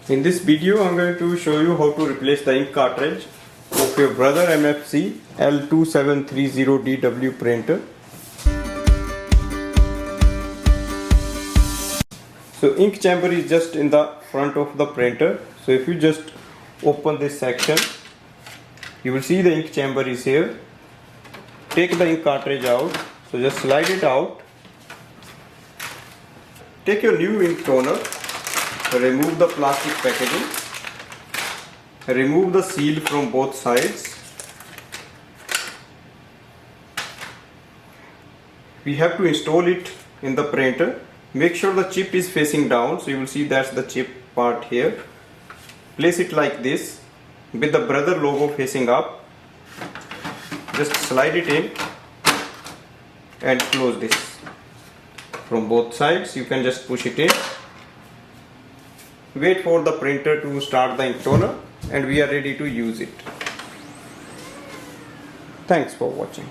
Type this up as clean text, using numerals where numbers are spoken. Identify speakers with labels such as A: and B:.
A: In this video, I'm going to show you how to replace the ink cartridge of your Brother MFC-L2730DW printer. So ink chamber is just in the front of the printer. So if you just open this section, you will see the ink chamber is here. Take the ink cartridge out. So just slide it out. Take your new ink toner. Remove the plastic packaging. Remove the seal from both sides. We have to install it in the printer. Make sure the chip is facing down, so you will see that's the chip part here. Place it like this with the Brother logo facing up. Just slide it in and close this from both sides. You can just push it in. Wait for the printer to start the ink toner and we are ready to use it. Thanks for watching.